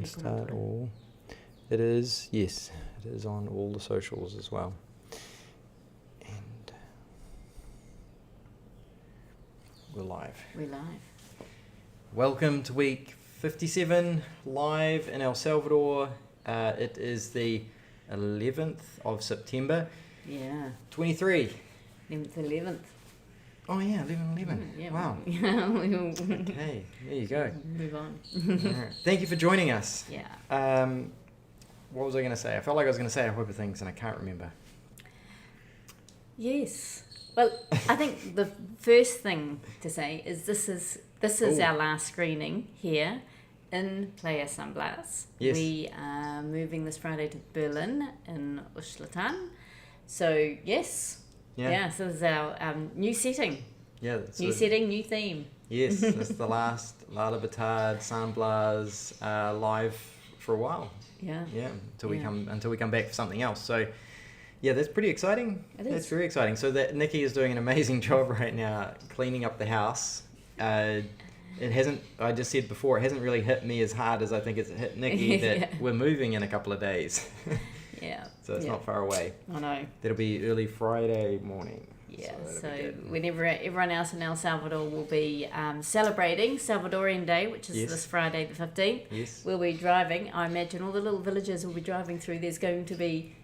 start all. It is, yes, it is on all the socials as well. And we're live. We're live. Welcome to week 57, live in El Salvador. It is the 11th of September. Yeah. 23. 11th. Oh yeah, 11/11. Yeah. Wow. Yeah. Okay, there you go. Move on. All right. Thank you for joining us. Yeah. What was I going to say? I felt like I was going to say a whole heap of things and I can't remember. Yes. Well, I think the first thing to say is this is our last screening here in Playa San Blas. Yes. We are moving this Friday to Berlin in Uschlatan. So yes. Yeah. So this is our new setting. Yeah. That's New setting, new theme. Yes, it's the last La Libertad San Blas live for a while. Yeah. Yeah, until we come back for something else. So, yeah, that's pretty exciting. It is. That's very exciting. So that Nikki is doing an amazing job right now cleaning up the house. It hasn't. I just said before, it hasn't really hit me as hard as I think it's hit Nikki that we're moving in a couple of days. Yeah. So it's not far away. I know. That'll be early Friday morning. Yeah, so whenever everyone else in El Salvador will be celebrating Salvadorian Day, which is this Friday the 15th, yes. We'll be driving. I imagine all the little villages will be driving through. There's going to be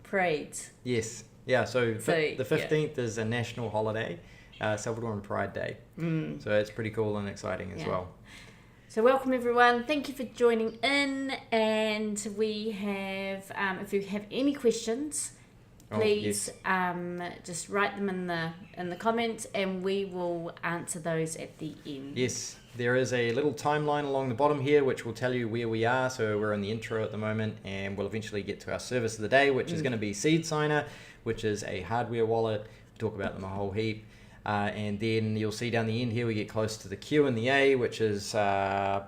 parades. Yes. Yeah, so the 15th is a national holiday, Salvadoran Pride Day. So it's pretty cool and exciting as well. So welcome everyone. Thank you for joining in. And we have, if you have any questions, please just write them in the comments and we will answer those at the end. Yes, there is a little timeline along the bottom here which will tell you where we are. So we're in the intro at the moment and we'll eventually get to our service of the day, which is going to be SeedSigner, which is a hardware wallet. We talk about them a whole heap. And then you'll see down the end here we get close to the Q and the A, which is, there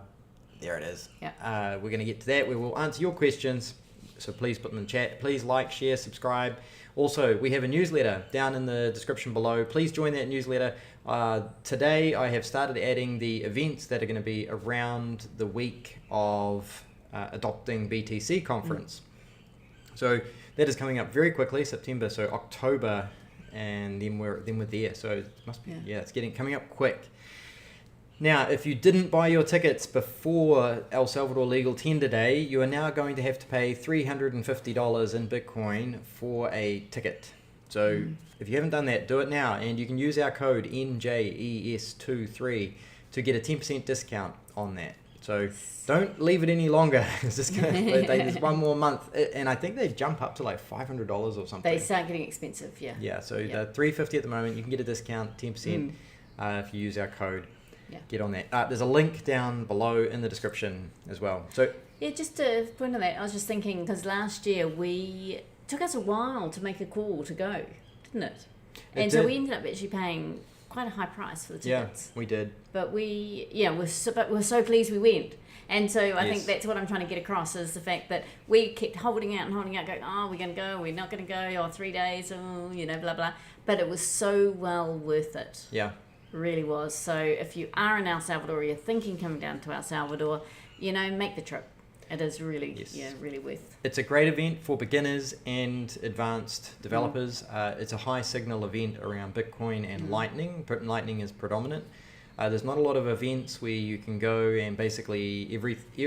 it is. Yeah. We're going to get to that. We will answer your questions. So please put them in the chat. Please like, share, subscribe. Also, we have a newsletter down in the description below. Please join that newsletter. Today, I have started adding the events that are going to be around the week of adopting BTC conference. So that is coming up very quickly, September, so October, and then we're there. So it must be, it's coming up quick. Now, if you didn't buy your tickets before El Salvador Legal Tender Day, you are now going to have to pay $350 in Bitcoin for a ticket. So if you haven't done that, do it now. And you can use our code NJES23 to get a 10% discount on that. So don't leave it any longer. It's just going to take one more month. And I think they jump up to like $500 or something. They start getting expensive, yeah. Yeah, so the $350 at the moment, you can get a discount, 10% if you use our code. Yeah. Get on that. There's a link down below in the description as well. So just to point on that, I was just thinking because last year it took us a while to make a call to go, didn't it? So we ended up actually paying quite a high price for the tickets. Yeah, we did. But we're so pleased we went. And so I think that's what I'm trying to get across is the fact that we kept holding out, going, oh, we're going to go, we're not going to go, 3 days, blah, blah. But it was so well worth it. Yeah. Really was. So if you are in El Salvador or you're thinking coming down to El Salvador, make the trip. It is really, really worth. It's a great event for beginners and advanced developers. It's a high signal event around Bitcoin and Lightning. Lightning is predominant. There's not a lot of events where you can go and basically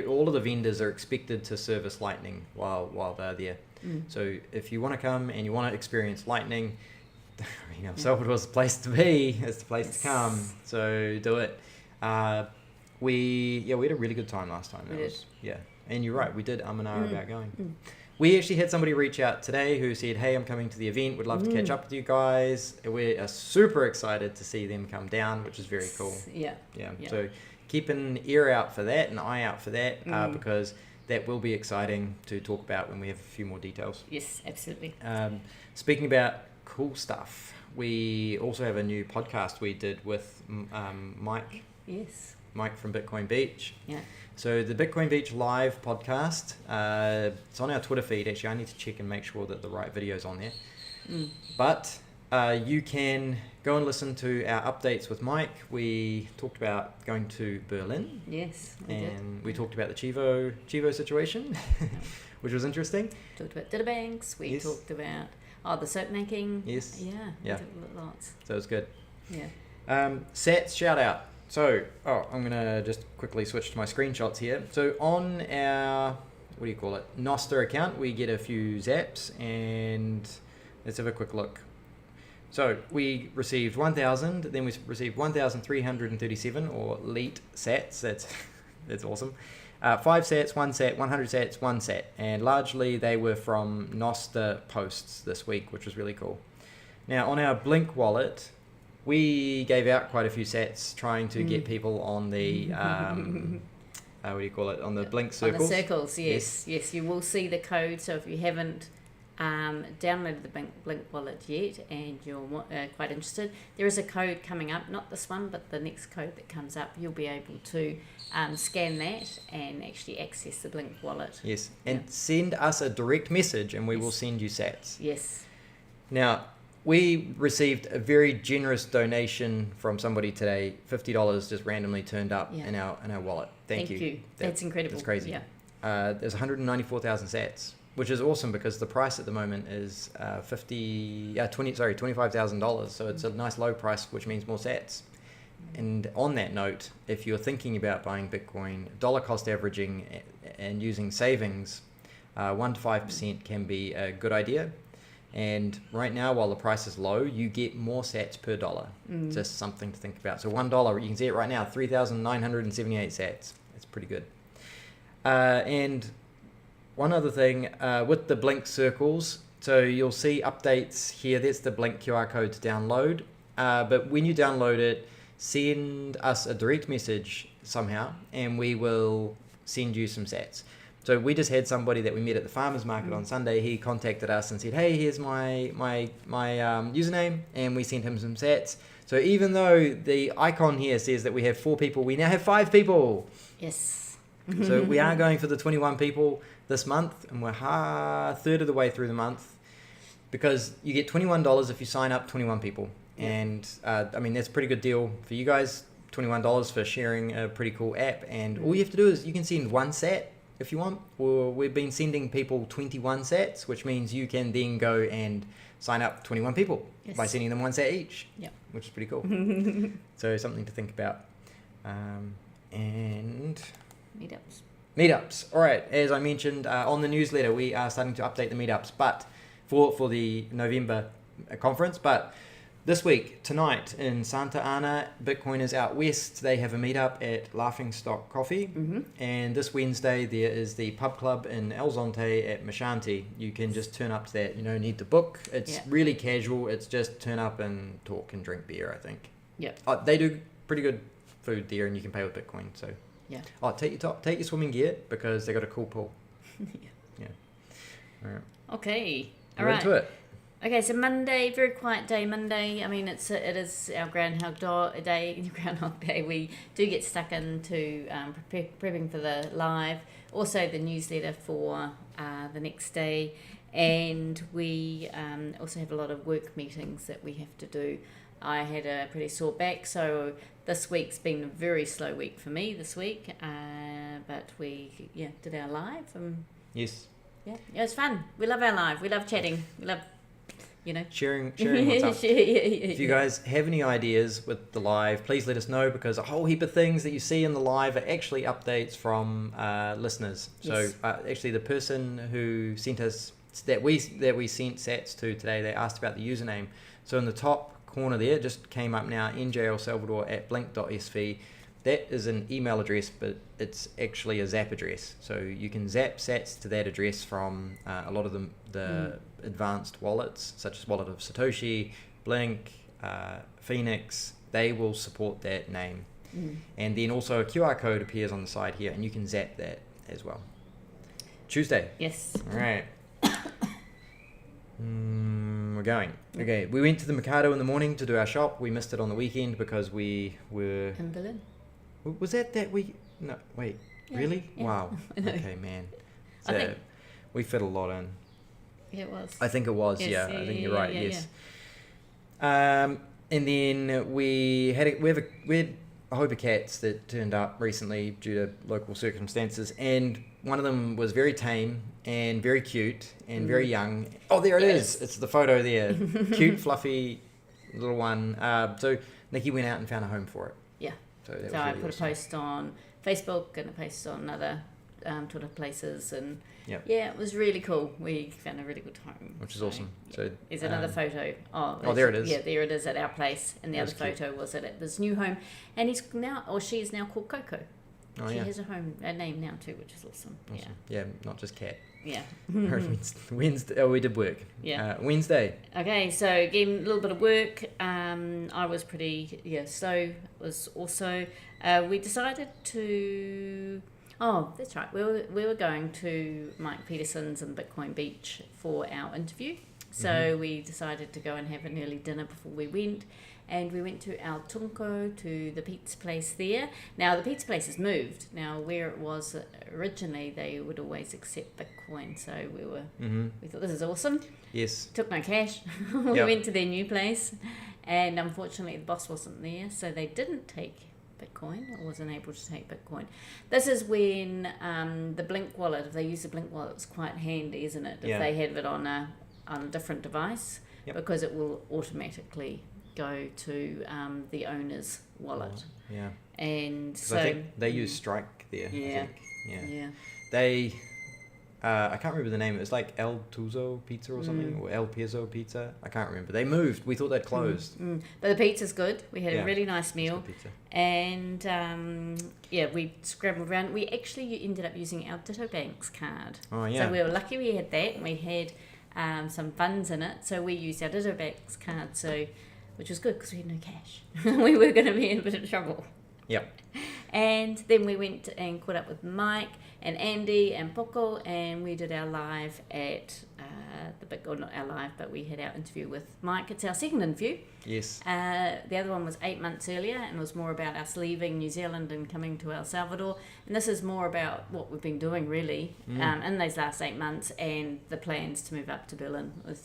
all of the vendors are expected to service Lightning while they're there. So if you want to come and you want to experience Lightning, El Salvador's the place to be. It's the place to come. So do it. We had a really good time last time. And you're right. We did and ah about going. We actually had somebody reach out today who said, "Hey, I'm coming to the event. Would love to catch up with you guys." We are super excited to see them come down, which is very cool. Yeah. So keep an ear out for that, an eye out for that, because that will be exciting to talk about when we have a few more details. Yes, absolutely. Speaking about cool stuff, we also have a new podcast we did with Mike. Yes. Mike from Bitcoin Beach. Yeah. So the Bitcoin Beach live podcast, it's on our Twitter feed. Actually, I need to check and make sure that the right video's on there. But You can go and listen to our updates with Mike. We talked about going to Berlin. Yes, we talked about the Chivo situation, which was interesting. Talked about data banks. We talked about the soap making. Yes. Yeah. Yeah. Lots. So it was good. Yeah. Sats shout out. So, I'm going to just quickly switch to my screenshots here. So on our, Noster account, we get a few zaps, and let's have a quick look. So we received 1,000, then we received 1,337 or leet sats. That's awesome. 5 sats, 1 sat, 100 sats, 1 sat. And largely they were from Noster posts this week, which was really cool. Now on our Blink wallet, we gave out quite a few sats trying to get people on the, on the Blink circles. On the circles, yes. You will see the code. So if you haven't downloaded the Blink wallet yet and you're quite interested, there is a code coming up, not this one, but the next code that comes up. You'll be able to scan that and actually access the Blink wallet. Yes, and send us a direct message and we will send you sats. Yes. Now, we received a very generous donation from somebody today. $50 just randomly turned up in our wallet. Thank you. That's incredible. That's crazy. Yeah. There's 194,000 sats, which is awesome because the price at the moment is $25,000. So it's a nice low price, which means more sats. And on that note, if you're thinking about buying Bitcoin, dollar cost averaging and using savings, 1 to 5% can be a good idea. And right now, while the price is low, you get more sats per dollar. Just something to think about. So $1, you can see it right now, 3,978 sats. It's pretty good. And one other thing, with the Blink circles, so you'll see updates here. That's the Blink QR code to download. But when you download it, send us a direct message somehow, and we will send you some sats. So we just had somebody that we met at the farmers market on Sunday. He contacted us and said, "Hey, here's my username," and we sent him some sats. So even though the icon here says that we have 4 people, we now have 5 people. Yes. So we are going for the 21 people this month, and we're a third of the way through the month, because you get $21 if you sign up 21 people. Yeah. And I mean, that's a pretty good deal for you guys. $21 for sharing a pretty cool app, and all you have to do is you can send 1 sat if you want. Or we've been sending people 21 sats, which means you can then go and sign up 21 people by sending them 1 sat each. Yeah, which is pretty cool. So something to think about. And meetups. All right, as I mentioned on the newsletter, we are starting to update the meetups, but for the November conference. But this week, tonight in Santa Ana, Bitcoiners Out West, they have a meetup at Laughing Stock Coffee. And this Wednesday, there is the pub club in El Zonte at Mashanti. You can just turn up to that. You don't need to book. It's really casual. It's just turn up and talk and drink beer, I think. Yeah. They do pretty good food there, and you can pay with Bitcoin. So yeah. Take your swimming gear because they got a cool pool. Yeah. All right. Okay. We're into it. Okay, so Monday, very quiet day. Monday. I mean, it is our Groundhog Day. Groundhog Day. We do get stuck into prepping for the live. Also, the newsletter for the next day, and we also have a lot of work meetings that we have to do. I had a pretty sore back, so this week's been a very slow week for me this week. But we did our live. Yes. Yeah, it was fun. We love our live. We love chatting. We love. Sharing what's up. If you guys have any ideas with the live, please let us know, because a whole heap of things that you see in the live are actually updates from listeners. Yes. So actually the person who sent us that we sent sats to today, they asked about the username. So in the top corner there, it just came up now, njelsalvador@blink.sv. That is an email address, but it's actually a Zap address. So you can zap sats to that address from a lot of the advanced wallets, such as Wallet of Satoshi, Blink, Phoenix. They will support that name. And then also a QR code appears on the side here, and you can zap that as well. Tuesday. Yes. All right. We're going. Okay, we went to the Mercado in the morning to do our shop. We missed it on the weekend because we were... In Berlin. Was that week? No, wait. Yeah. Really? Yeah. Wow. Okay, man. So we fit a lot in. Yeah, it was. I think it was, yes, yeah. I think you're right, yes. And then we had a hope of cats that turned up recently due to local circumstances, and one of them was very tame and very cute and very young. Oh, there it is. It's the photo there. Cute, fluffy little one. So Nikki went out and found a home for it. Yeah. So I really put awesome. a post on Facebook and a post on other Twitter places, and Yep. yeah, it was really cool. We found a really good home, Which is awesome. So there's another photo. Oh, there it is. Yeah, there it is at our place, and the That's other photo was at this new home, and she is now called Coco. Oh, She yeah. has a name now too, which is awesome. Awesome. Yeah, not just cat. Yeah. Wednesday. Oh, we did work. Yeah. Wednesday. Okay, so again, a little bit of work. I was pretty slow. Was also we decided to. Oh, that's right. We were going to Mike Peterson's in Bitcoin Beach for our interview. So we decided to go and have an early dinner before we went. And we went to El Tunco, to the pizza place there. Now, the pizza place has moved. Now, where it was originally, they would always accept Bitcoin. So we thought, this is awesome. Yes. Took no cash. We went to their new place. And unfortunately, the boss wasn't there. So they didn't take Bitcoin, or wasn't able to take Bitcoin. This is when the Blink wallet, if they use the Blink wallet, it's quite handy, isn't it? If they have it on a different device, because it will automatically go to the owner's wallet. Yeah. And so I think they use Strike there. Yeah. I think. Yeah. They, I can't remember the name. It was like El Tuzo Pizza or something, or El Piezo Pizza. I can't remember. They moved. We thought they'd closed. But the pizza's good. We had a really nice meal. Pizza. And we scrambled around. We actually ended up using our Ditto Banks card. Oh, yeah. So we were lucky we had that, and we had some funds in it. So we used our Ditto Banks card, which was good because we had no cash. We were going to be in a bit of trouble. Yep. And then we went and caught up with Mike and Andy and Poco, and we did our live at not our live, but we had our interview with Mike. It's our second interview. Yes. The other one was 8 months earlier, and was more about us leaving New Zealand and coming to El Salvador. And this is more about what we've been doing really in those last 8 months, and the plans to move up to Berlin. It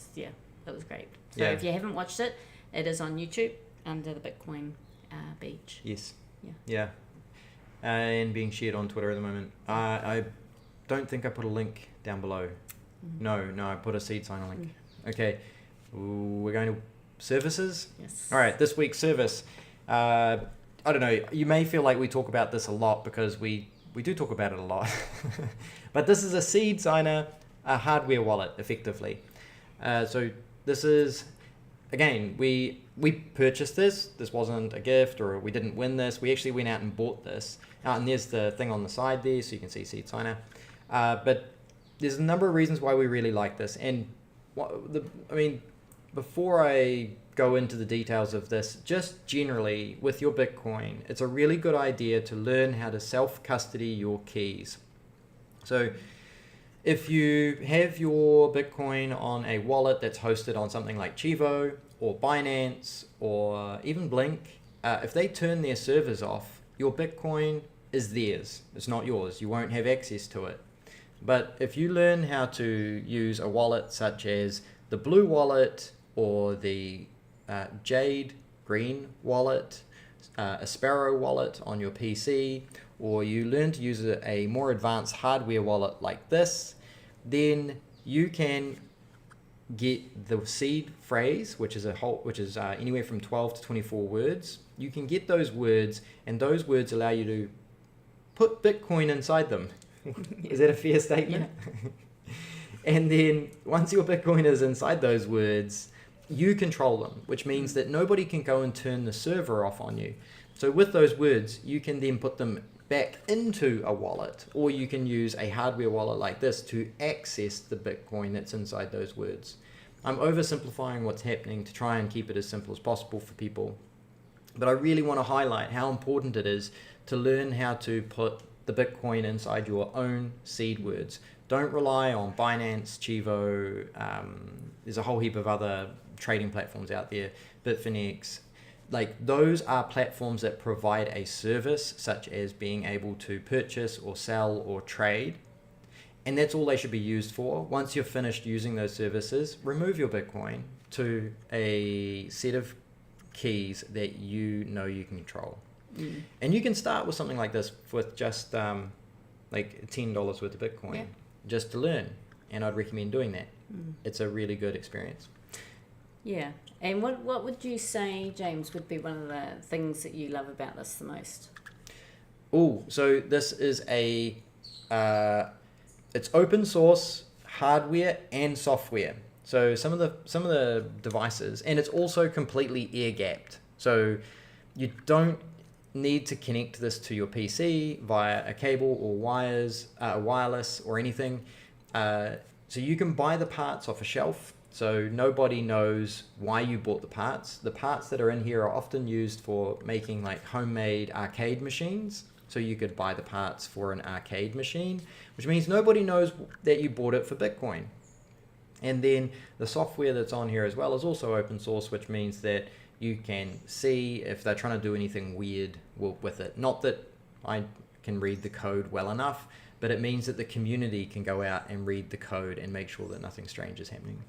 was great. So if you haven't watched it, it is on YouTube under the Bitcoin Beach. Yes. Yeah. And being shared on Twitter at the moment. I don't think I put a link down below. No, I put a SeedSigner link. Okay. We're going to services. Yes. All right, this week's service. I don't know. You may feel like we talk about this a lot because we do talk about it a lot. But this is a SeedSigner, a hardware wallet, effectively. So this is, again, we purchased this. This wasn't a gift, or we didn't win this. We actually went out and bought this. And there's the thing on the side there, so you can see SeedSigner. But there's a number of reasons why we really like this. And before I go into the details of this, just generally with your Bitcoin, it's a really good idea to learn how to self-custody your keys. So if you have your Bitcoin on a wallet that's hosted on something like Chivo or Binance or even Blink, if they turn their servers off, your Bitcoin is theirs. It's not yours. You won't have access to it. But if you learn how to use a wallet such as the Blue wallet or the Jade Green wallet, a Sparrow wallet on your PC, or you learn to use a more advanced hardware wallet like this, then you can get the seed phrase, which is anywhere from 12 to 24 words. You can get those words, and those words allow you to put Bitcoin inside them. Is that a fair statement? Yeah. And then once your Bitcoin is inside those words, you control them, which means that nobody can go and turn the server off on you. So with those words, you can then put them back into a wallet, or you can use a hardware wallet like this to access the Bitcoin that's inside those words. I'm oversimplifying what's happening to try and keep it as simple as possible for people. But I really want to highlight how important it is to learn how to put the Bitcoin inside your own seed words. Don't rely on Binance, Chivo, there's a whole heap of other trading platforms out there, Bitfinex. Like, those are platforms that provide a service, such as being able to purchase or sell or trade. And that's all they should be used for. Once you're finished using those services, remove your Bitcoin, to a set of keys that you know you can control. And you can start with something like this with just like $10 worth of Bitcoin just to learn, and I'd recommend doing that. It's a really good experience. Yeah. And what would you say, James, would be one of the things that you love about this the most? Oh, so this is it's open source hardware and software. So some of the devices, and it's also completely air gapped. So you don't need to connect this to your PC via a cable or wireless or anything. So you can buy the parts off a shelf. So nobody knows why you bought the parts. The parts that are in here are often used for making like homemade arcade machines. So you could buy the parts for an arcade machine, which means nobody knows that you bought it for Bitcoin. And then the software that's on here as well is also open source, which means that you can see if they're trying to do anything weird with it. Not that I can read the code well enough, but it means that the community can go out and read the code and make sure that nothing strange is happening.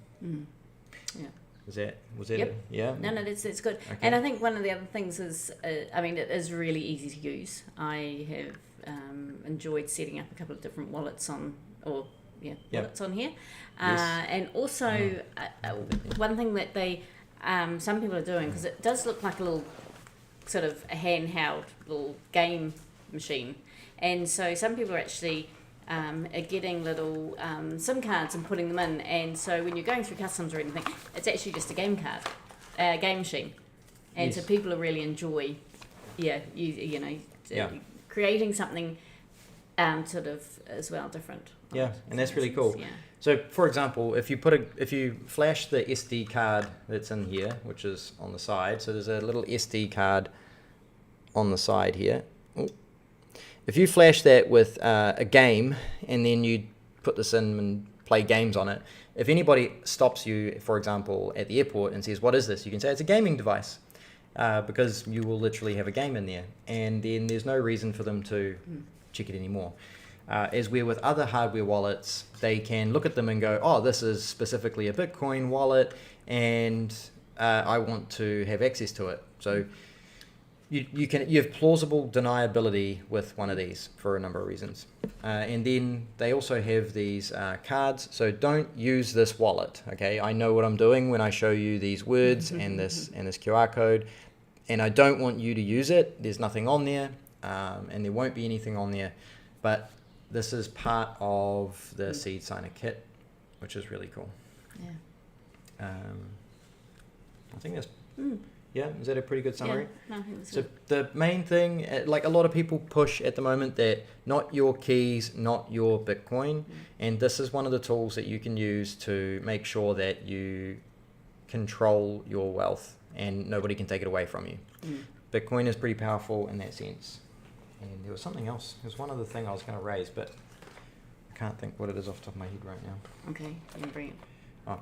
Yeah. Was that Yep. Yeah? No, that's good. Okay. And I think one of the other things is, it is really easy to use. I have enjoyed setting up a couple of different wallets wallets on here. Yes. And also, one thing that they, some people are doing, because it does look like a little sort of a handheld little game machine. And so some people are actually are getting little SIM cards and putting them in. And so when you're going through customs or anything, it's actually just a game game machine. And so people are really enjoy, creating something sort of as well different. Yeah, and that's really cool. Yeah. So, for example, if you flash the SD card that's in here, which is on the side, so there's a little SD card on the side here. Ooh. If you flash that with a game, and then you put this in and play games on it, if anybody stops you, for example, at the airport and says, "What is this?" you can say it's a gaming device, because you will literally have a game in there, and then there's no reason for them to check it anymore. As we're with other hardware wallets, they can look at them and go, "Oh, this is specifically a Bitcoin wallet, and I want to have access to it." So you have plausible deniability with one of these for a number of reasons. And then they also have these cards. So don't use this wallet. Okay, I know what I'm doing when I show you these words and this QR code, and I don't want you to use it. There's nothing on there, and there won't be anything on there, but this is part of the SeedSigner kit, which is really cool. Yeah. I think that's... Yeah, is that a pretty good summary? Yeah, no, I think that's so good. the main thing, like a lot of people push at the moment, that not your keys, not your Bitcoin, and this is one of the tools that you can use to make sure that you control your wealth and nobody can take it away from you. Bitcoin is pretty powerful in that sense. And there was something else. There's one other thing I was going to raise, but I can't think what it is off the top of my head right now. Okay, you can bring it. Oh.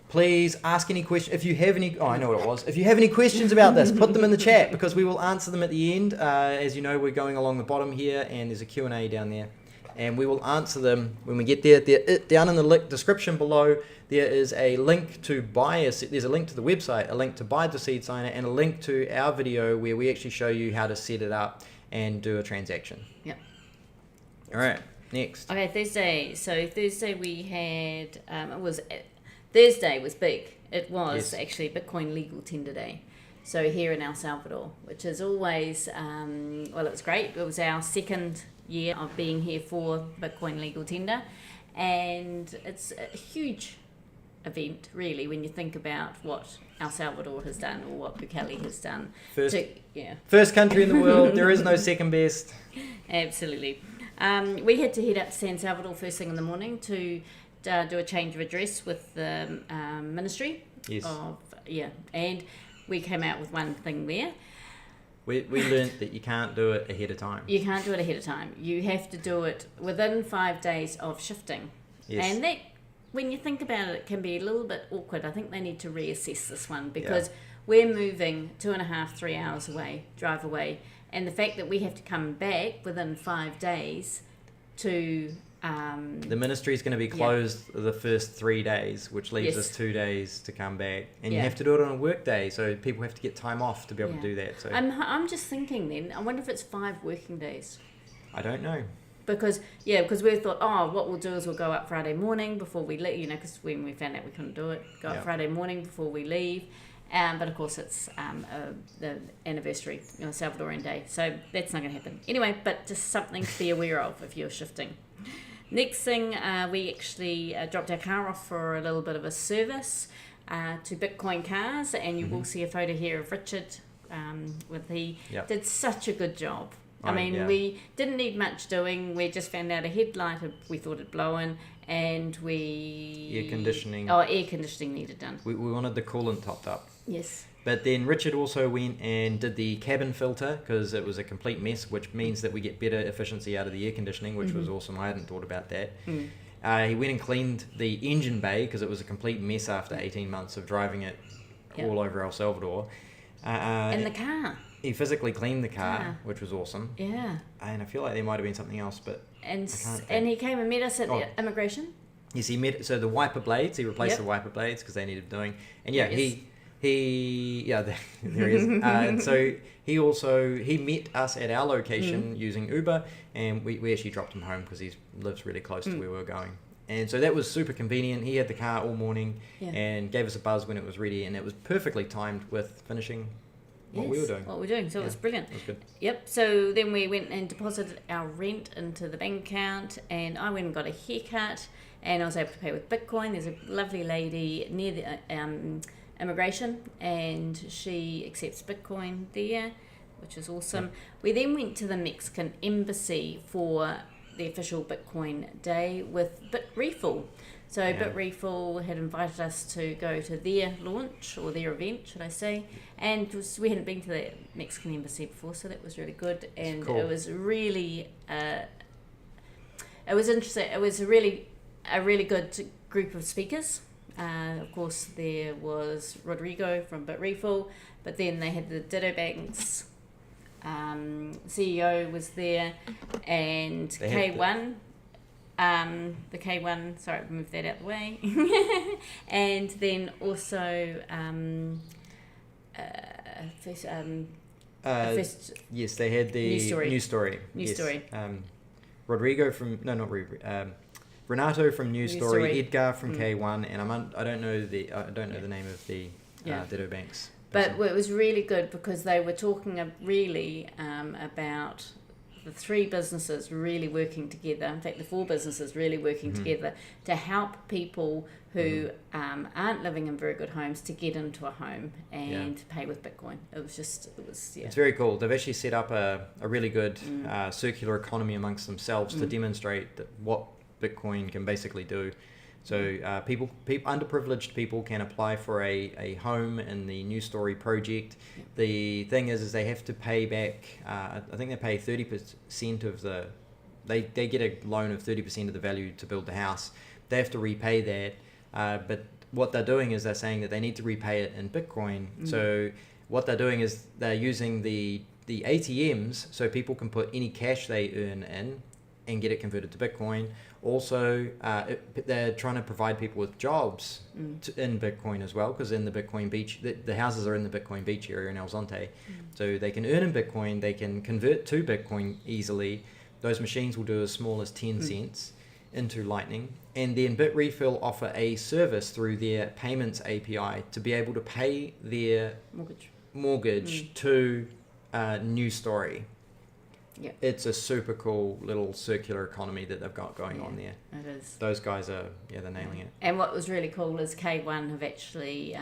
Please ask any questions. If you have any... Oh, I know what it was. If you have any questions about this, put them in the chat, because we will answer them at the end. As you know, we're going along the bottom here, and there's a Q&A down there. And we will answer them when we get there. Down in the description below, there is a link to there's a link to the website, a link to buy the SeedSigner, and a link to our video where we actually show you how to set it up and do a transaction. Yep. All right, next. Okay, Thursday. So Thursday we had... Thursday was big. It was actually Bitcoin Legal Tender Day. So here in El Salvador, which is always, it was great. It was our second year of being here for Bitcoin Legal Tender. And it's a huge event, really, when you think about what El Salvador has done or what Bukele has done. First country in the world. There is no second best. Absolutely. We had to head up to San Salvador first thing in the morning to do a change of address with the ministry. Yes. And we came out with one thing there. We learned that you can't do it ahead of time. You can't do it ahead of time. You have to do it within 5 days of shifting. Yes. And that, when you think about it, it can be a little bit awkward. I think they need to reassess this one, because we're moving 2.5-3 hours drive away, and the fact that we have to come back within 5 days to The ministry is going to be closed the first 3 days, which leaves us 2 days to come back, and you have to do it on a work day, so people have to get time off to be able to do that. So I'm just thinking then, I wonder if it's 5 working days. I don't know. Because we thought, what we'll do is we'll go up Friday morning before we leave, because when we found out we couldn't do it, go up Friday morning before we leave. But of course it's the anniversary, Salvadorian Day, so that's not going to happen. Anyway, but just something to be aware of if you're shifting. Next thing, we actually dropped our car off for a little bit of a service to Bitcoin Cars, and you will see a photo here of Richard. He did such a good job. We didn't need much doing. We just found out a headlight we thought had blown, and air conditioning needed done. We wanted the coolant topped up. Yes. But then Richard also went and did the cabin filter because it was a complete mess, which means that we get better efficiency out of the air conditioning, which was awesome. I hadn't thought about that. He went and cleaned the engine bay because it was a complete mess after 18 months of driving it all over El Salvador. And the car. He physically cleaned the car, which was awesome. Yeah. And I feel like there might have been something else, but and he came and met us at the immigration. Yes, he met. So the wiper blades, he replaced the wiper blades because they needed doing. And there he is. And so he met us at our location using Uber, and we actually dropped him home because he lives really close to where we were going. And so that was super convenient. He had the car all morning and gave us a buzz when it was ready, and it was perfectly timed with finishing what we were doing. So it was brilliant. It was good. Yep. So then we went and deposited our rent into the bank account, and I went and got a haircut, and I was able to pay with Bitcoin. There's a lovely lady near the immigration, and she accepts Bitcoin there, which is awesome. Yep. We then went to the Mexican embassy for the official Bitcoin day with BitRefill. So BitRefill had invited us to go to their launch, or their event, should I say, and we hadn't been to the Mexican embassy before, so that was really good, and cool. It was really, it was interesting. It was a really good group of speakers. Of course, there was Rodrigo from BitRefill, but then they had the Ditto Banks CEO was there, and K1. The K1, sorry, move that out of the way. And then also, yes, they had the News Story. Rodrigo from, Renato from News Story, Edgar from K1, and I don't know the name of the Ditto Banks. But it was really good because they were talking really about the 3 businesses really working together. In fact, the 4 businesses really working together to help people who aren't living in very good homes to get into a home and pay with Bitcoin. It's very cool. They've actually set up a really good circular economy amongst themselves to demonstrate what Bitcoin can basically do. So people, underprivileged people can apply for a home in the News Story project. The thing is they have to pay back, I think they pay 30% of they get a loan of 30% of the value to build the house. They have to repay that, but what they're doing is they're saying that they need to repay it in Bitcoin. So what they're doing is they're using the ATMs so people can put any cash they earn in and get it converted to Bitcoin. Also, they're trying to provide people with jobs in Bitcoin as well, because in the Bitcoin beach, the houses are in the Bitcoin beach area in El Zonte. So they can earn in Bitcoin, they can convert to Bitcoin easily. Those machines will do as small as 10 cents into Lightning. And then BitRefill offer a service through their payments API to be able to pay their mortgage to News Story. Yeah. It's a super cool little circular economy that they've got going on there. It is. Those guys are, they're nailing it. And what was really cool is K1 have actually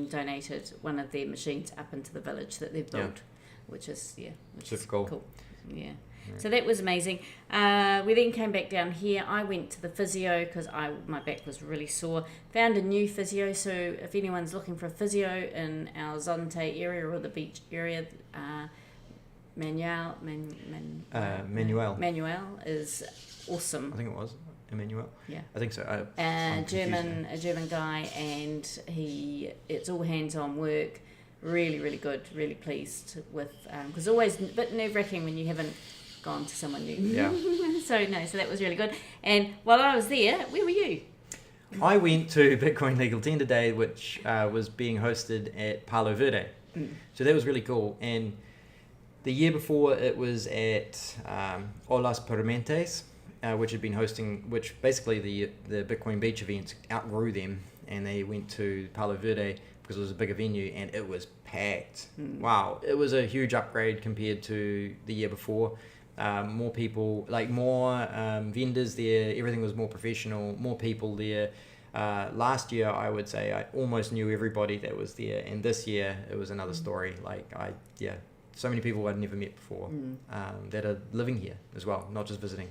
donated one of their machines up into the village that they've built, which is super cool. Yeah. So that was amazing. We then came back down here. I went to the physio because my back was really sore. Found a new physio. So if anyone's looking for a physio in our Zonte area or the beach area, Manuel is awesome. I think it was Emmanuel. Yeah, I think so. A German guy, and it's all hands-on work. Really, really good. Really pleased with because always a bit nerve-wracking when you haven't gone to someone new. Yeah. So that was really good. And while I was there, where were you? I went to Bitcoin Legal Tender Day, which was being hosted at Palo Verde. So that was really cool. And the year before, it was at Olas Permanentes, which had been hosting, which basically the Bitcoin Beach events outgrew them, and they went to Palo Verde because it was a bigger venue, and it was packed. Wow, it was a huge upgrade compared to the year before. More people, more vendors there. Everything was more professional. More people there. Last year, I would say I almost knew everybody that was there, and this year it was another story. So many people I'd never met before that are living here as well, not just visiting.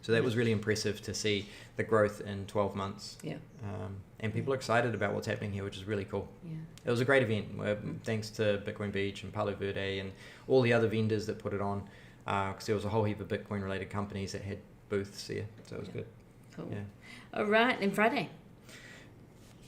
So that was really impressive to see the growth in 12 months. Yeah. And people are excited about what's happening here, which is really cool. Yeah. It was a great event, thanks to Bitcoin Beach and Palo Verde and all the other vendors that put it on, because there was a whole heap of Bitcoin-related companies that had booths there, so it was good. Cool. Yeah. All right, and Friday,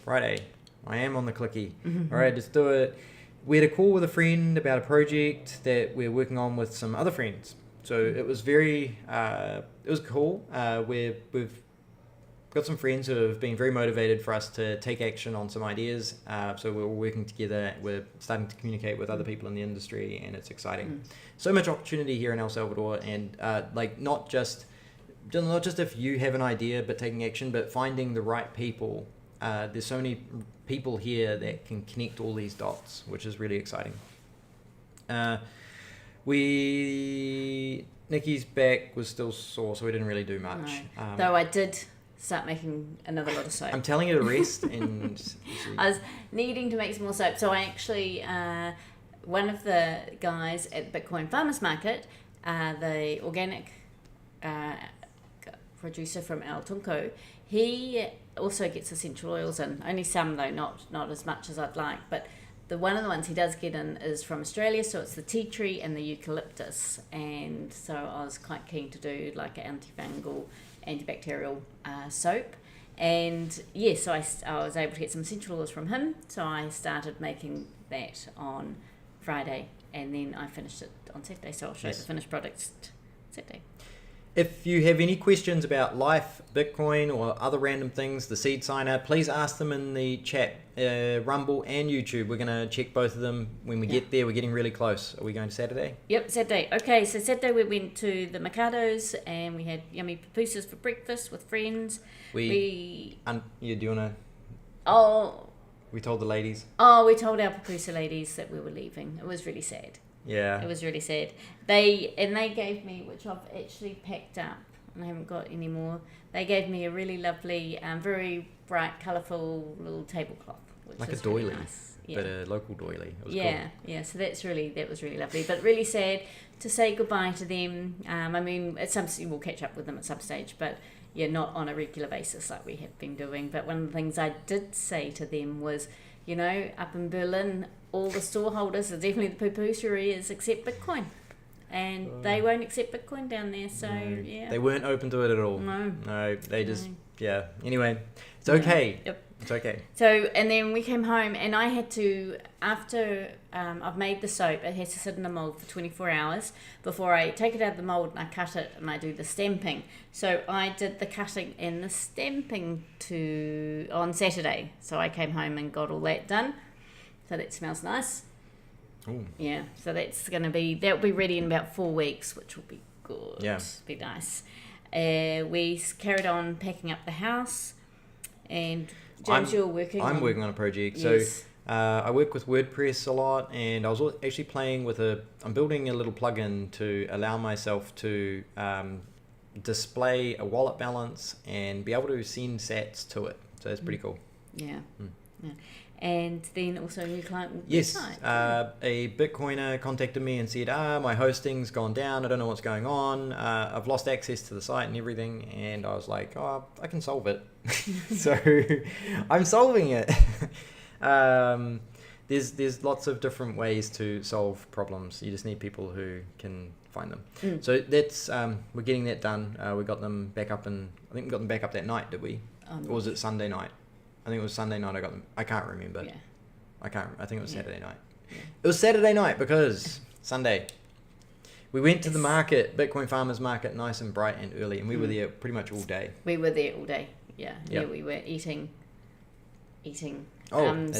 I am on the clicky. All right, let's do it. We had a call with a friend about a project that we're working on with some other friends. So it was it was cool. We've got some friends who have been very motivated for us to take action on some ideas. So we're all working together. We're starting to communicate with other people in the industry, and it's exciting. So much opportunity here in El Salvador, and not just if you have an idea, but taking action, but finding the right people. There's so many people here that can connect all these dots, which is really exciting. Nikki's back was still sore, so we didn't really do much. No. Though I did start making another lot of soap. I'm telling you to rest. And I was needing to make some more soap, so I actually, one of the guys at Bitcoin Farmers Market, the organic producer from El Tunco, he also gets essential oils in. Only some though, not as much as I'd like, but one of the ones he does get in is from Australia, so it's the tea tree and the eucalyptus, and so I was quite keen to do like an antifungal, antibacterial soap, and so I was able to get some essential oils from him, so I started making that on Friday, and then I finished it on Saturday, so I'll show you the finished products Saturday. If you have any questions about life, Bitcoin, or other random things, the SeedSigner, please ask them in the chat, Rumble and YouTube. We're going to check both of them when we get there. We're getting really close. Are we going to Saturday? Yep, Saturday. Okay, so Saturday we went to the Mercados and we had yummy pupusas for breakfast with friends. Do you want to... Oh... We told the ladies? Oh, we told our pupusa ladies that we were leaving. It was really sad. Yeah. It was really sad. They gave me, which I've actually packed up and I haven't got any more, they gave me a really lovely, very bright, colourful little tablecloth. Which like was a doily, really nice. but a local doily. It was cool. Yeah, so that was really lovely, but really sad to say goodbye to them. I mean, at some we'll catch up with them at some stage, but not on a regular basis like we have been doing. But one of the things I did say to them was, up in Berlin, all the storeholders are definitely the pupuserias except Bitcoin. And they won't accept Bitcoin down there, so yeah. They weren't open to it at all. No, they just, Anyway, it's okay. Yep. It's okay. So, and then we came home and I had to, after I've made the soap, it has to sit in a mould for 24 hours before I take it out of the mould and I cut it and I do the stamping. So I did the cutting and the stamping on Saturday. So I came home and got all that done. So that smells nice. Ooh. Yeah, so that'll be ready in about 4 weeks, which will be good. Yeah. Be nice. We carried on packing up the house and... James, you're working I'm working on a project. Yes. So I work with WordPress a lot, and I was actually playing with I'm building a little plugin to allow myself to display a wallet balance and be able to send sats to it. So that's pretty cool. Yeah. Yeah. And then also a new client. Yes, a Bitcoiner contacted me and said, my hosting's gone down. I don't know what's going on. I've lost access to the site and everything. And I was like, I can solve it. So I'm solving it. There's lots of different ways to solve problems. You just need people who can find them. So that's we're getting that done. We got them back up, and I think we got them back up that night, did we? Or was it Sunday night? I think it was Sunday night I got them. I can't remember. Yeah. I think it was Saturday night. Yeah. It was Saturday night because Sunday. We went to the market, Bitcoin Farmers Market, nice and bright and early, and we were there pretty much all day. We were there all day. Yeah. Yep. Yeah, we were eating that's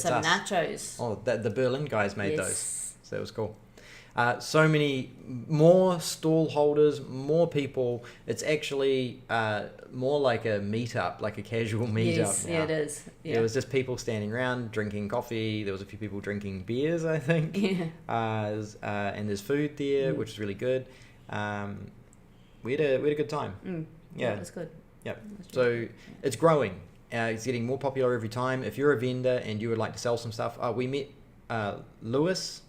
some us. nachos. Oh, the Berlin guys made Yes. those. So that was cool. So many more stall holders, more people. It's actually more like a meetup, like a casual meetup Yes, now. yeah, it is. Yeah. It was just people standing around drinking coffee. There was a few people drinking beers, I think. Yeah. And there's food there, which is really good. We had a good time. Yeah, it was good. Yep. was So really good. it's growing. It's getting more popular every time. If you're a vendor and you would like to sell some stuff, we met Lewis.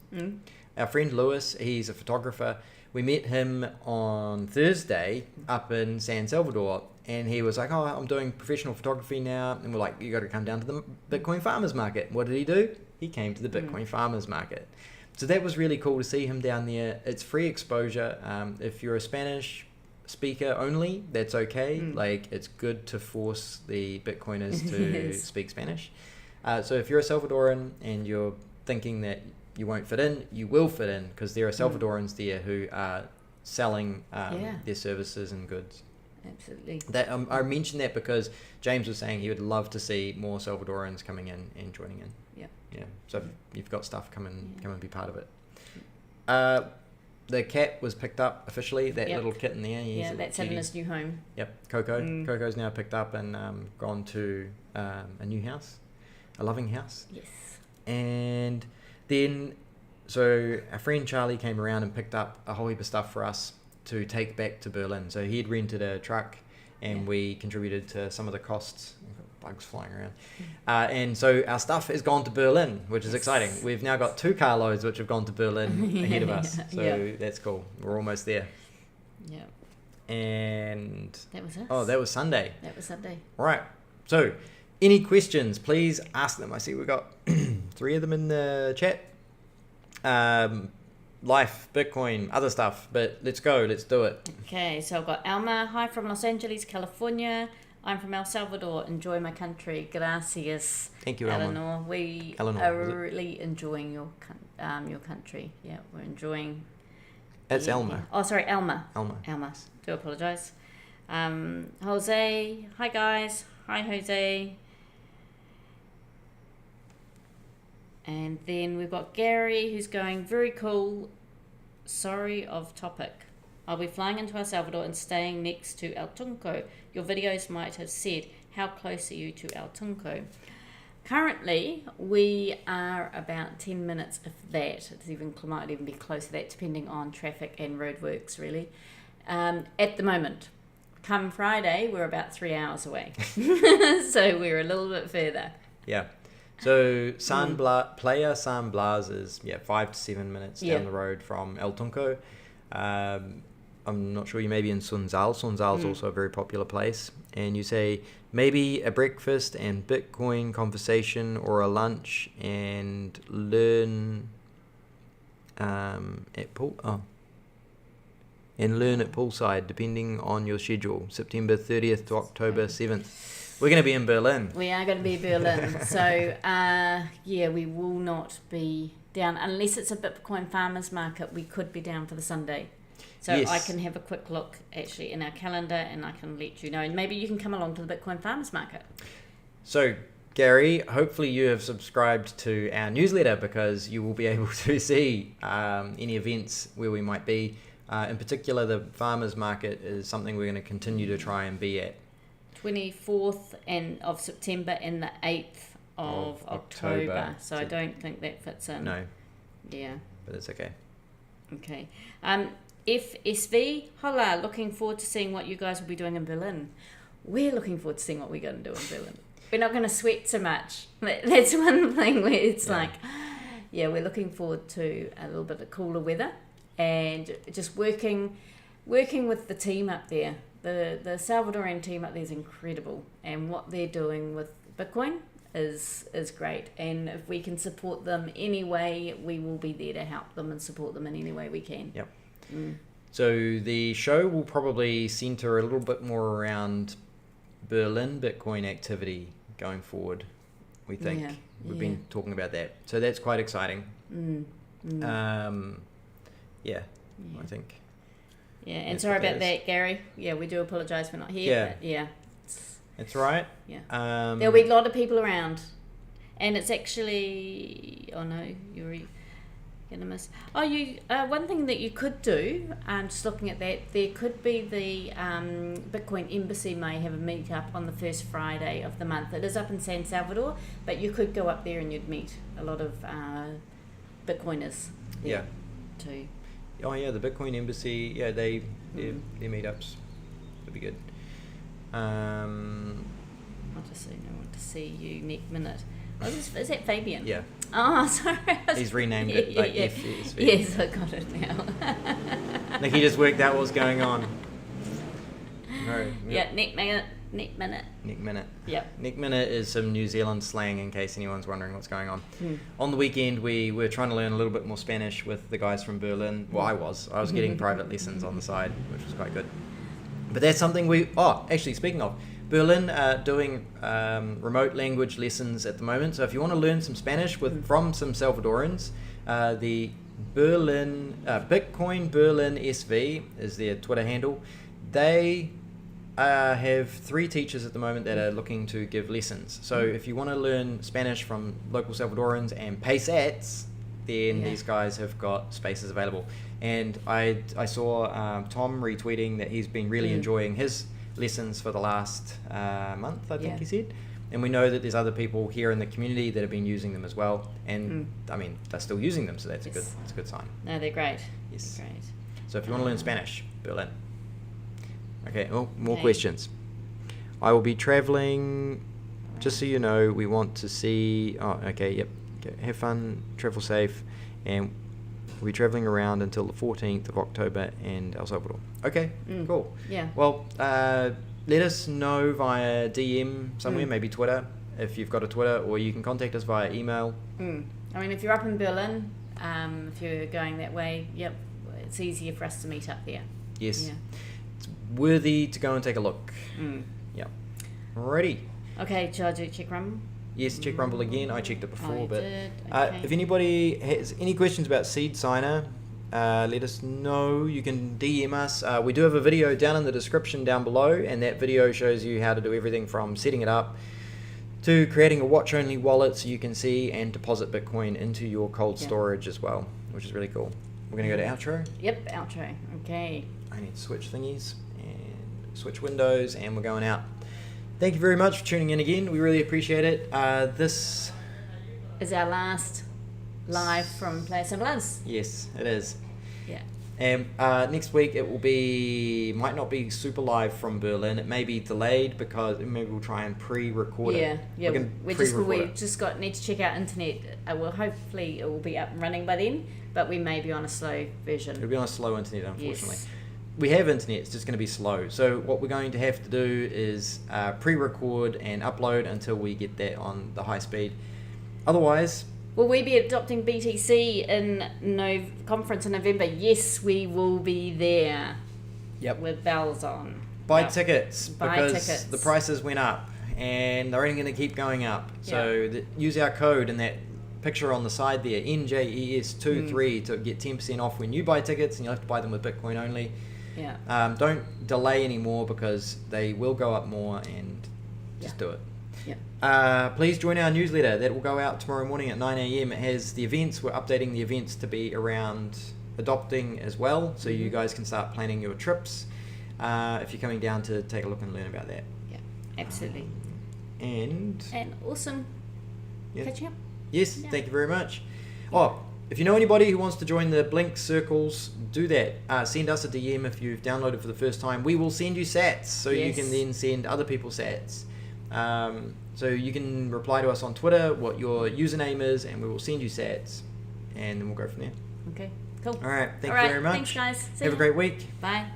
Our friend Lewis, he's a photographer. We met him on Thursday up in San Salvador, and he was like, "Oh, I'm doing professional photography now." And we're like, "You got to come down to the Bitcoin Farmers Market." What did he do? He came to the Bitcoin Farmers Market. So that was really cool to see him down there. It's free exposure. If you're a Spanish speaker only, that's okay. Like, it's good to force the Bitcoiners to speak Spanish. So if you're a Salvadoran and you're thinking that you won't fit in, you will fit in, because there are Salvadorans there who are selling their services and goods. Absolutely. That I mentioned that because James was saying he would love to see more Salvadorans coming in and joining in. Yeah. So if you've got stuff, come and be part of it. The cat was picked up officially. That little kitten there. Yeah, that's having his new home. Yep, Coco. Coco's now picked up and gone to a new house, a loving house. Yes. And then, so our friend Charlie came around and picked up a whole heap of stuff for us to take back to Berlin. So he had rented a truck, and we contributed to some of the costs. We've got bugs flying around. And so our stuff has gone to Berlin, which is exciting. We've now got 2 carloads which have gone to Berlin ahead of us. So that's cool. We're almost there. Yeah. And that was us. Oh, that was Sunday. That was Sunday. All right. So any questions, please ask them. I see we've got 3 of them in the chat. Life, Bitcoin, other stuff, but let's go. Let's do it. Okay, so I've got Alma. Hi from Los Angeles, California. I'm from El Salvador. Enjoy my country. Gracias. Thank you, Eleanor. We Eleanor, are really enjoying your country. Yeah, we're enjoying. It's Elma. Oh, sorry, Alma. Alma. Do apologise. Jose. Hi, guys. Hi, Jose. And then we've got Gary, who's going, very cool. Sorry off topic. I'll be flying into El Salvador and staying next to El Tunco. Your videos might have said, how close are you to El Tunco? Currently, we are about 10 minutes, if that. It might even be close to that, depending on traffic and roadworks, really. At the moment. Come Friday, we're about 3 hours away. So we're a little bit further. Yeah. So Playa San Blas is 5 to 7 minutes down the road from El Tunco. I'm not sure, you may be in Sunzal. Sunzal is also a very popular place. And you say maybe a breakfast and Bitcoin conversation, or a lunch and learn at poolside, depending on your schedule. September 30th to October 7th. We're going to be in Berlin. We are going to be in Berlin. So, we will not be down. Unless it's a Bitcoin farmers market, we could be down for the Sunday. So yes. I can have a quick look, actually, in our calendar, and I can let you know. And maybe you can come along to the Bitcoin farmers market. So, Gary, hopefully you have subscribed to our newsletter, because you will be able to see any events where we might be. In particular, the farmers market is something we're going to continue to try and be at. 24th of September and the 8th of October. So I don't think that fits in. No. Yeah. But it's okay. Okay. FSV, hola, looking forward to seeing what you guys will be doing in Berlin. We're looking forward to seeing what we're going to do in Berlin. We're not going to sweat so much. That's one thing where it's we're looking forward to a little bit of cooler weather and just working with the team up there. The Salvadorian team up there is incredible, and what they're doing with Bitcoin is great. And if we can support them any way, we will be there to help them and support them in any way we can. Yep. So the show will probably center a little bit more around Berlin Bitcoin activity going forward, we think. We've been talking about that. So that's quite exciting. I think. Yeah, and sorry about that, Gary. Yeah, we do apologise for not here. Yeah. But yeah. It's right. Yeah. There'll be a lot of people around. And it's actually... Oh, no. You're going to miss... Oh, one thing that you could do, just looking at that, there could be the Bitcoin Embassy may have a meet-up on the first Friday of the month. It is up in San Salvador, but you could go up there and you'd meet a lot of Bitcoiners. Yeah. Too. Oh yeah, the Bitcoin Embassy. Yeah, their meetups would be good. I want to see you next minute. Oh, is that Fabian? Yeah. Oh, sorry. He's renamed it like FSV. Yes, I got it now. Like he just worked out what was going on. No. Yeah, neck minute. Neck minute. Yep. Neck minute is some New Zealand slang in case anyone's wondering what's going on. On the weekend we were trying to learn a little bit more Spanish with the guys from Berlin. Well, I was getting private lessons on the side, which was quite good. But that's something actually speaking of, Berlin doing remote language lessons at the moment. So if you want to learn some Spanish from some Salvadorans, the Bitcoin Berlin SV is their Twitter handle. They have 3 teachers at the moment that are looking to give lessons. So if you want to learn Spanish from local Salvadorans and pay sats, then these guys have got spaces available. And I saw Tom retweeting that he's been really enjoying his lessons for the last month, I think he said. And we know that there's other people here in the community that have been using them as well. And I mean, they're still using them, so that's a good sign. No, they're great. Yes. They're great. So if you want to learn Spanish, Berlin. Okay, more questions. I will be traveling, just so you know, we want to see... Oh, okay, yep. Okay, have fun, travel safe, and we'll be traveling around until the 14th of October in El Salvador. Okay, cool. Yeah. Well, let us know via DM somewhere, maybe Twitter, if you've got a Twitter, or you can contact us via email. I mean, if you're up in Berlin, if you're going that way, it's easier for us to meet up there. Yes. Yeah. It's worthy to go and take a look. Yep. Alrighty. Okay, shall I do check Rumble? Yes, check Rumble again. I checked it before, but did. Okay. if anybody has any questions about SeedSigner, let us know. You can DM us. We do have a video down in the description down below, and that video shows you how to do everything from setting it up to creating a watch-only wallet so you can see and deposit Bitcoin into your cold storage as well, which is really cool. We're going to go to outro. Yep, outro. Okay. I need to switch thingies and switch windows, and we're going out. Thank you very much for tuning in again. We really appreciate it. This is our last live from Place of Luz. Yes, it is. Yeah. And next week it will might not be super live from Berlin. It may be delayed because maybe we'll try and pre-record it. Yeah. We just need to check out internet. Well, hopefully it will be up and running by then, but we may be on a slow version. It'll be on a slow internet, unfortunately. Yes. We have internet, it's just going to be slow. So what we're going to have to do is pre-record and upload until we get that on the high speed. Otherwise... Will we be adopting BTC in conference in November? Yes, we will be there. Yep. With bells on. Buy tickets because the prices went up and they're only going to keep going up. So use our code in that picture on the side there, NJES23, to get 10% off when you buy tickets, and you'll have to buy them with Bitcoin only. Yeah. Don't delay anymore because they will go up more, and just do it. Yeah. Please join our newsletter. That will go out tomorrow morning at 9 a.m. It has the events. We're updating the events to be around adopting as well, so you guys can start planning your trips if you're coming down to take a look and learn about that. Yeah, absolutely. And awesome. Catching up. Yes, thank you very much. Oh, if you know anybody who wants to join the Blink Circles, do that. Send us a DM if you've downloaded for the first time. We will send you sats, so you can then send other people sats. So you can reply to us on Twitter what your username is, and we will send you sats, and then we'll go from there. Okay, cool. All right, thank you very much. Thanks, guys. Have a great week. Bye.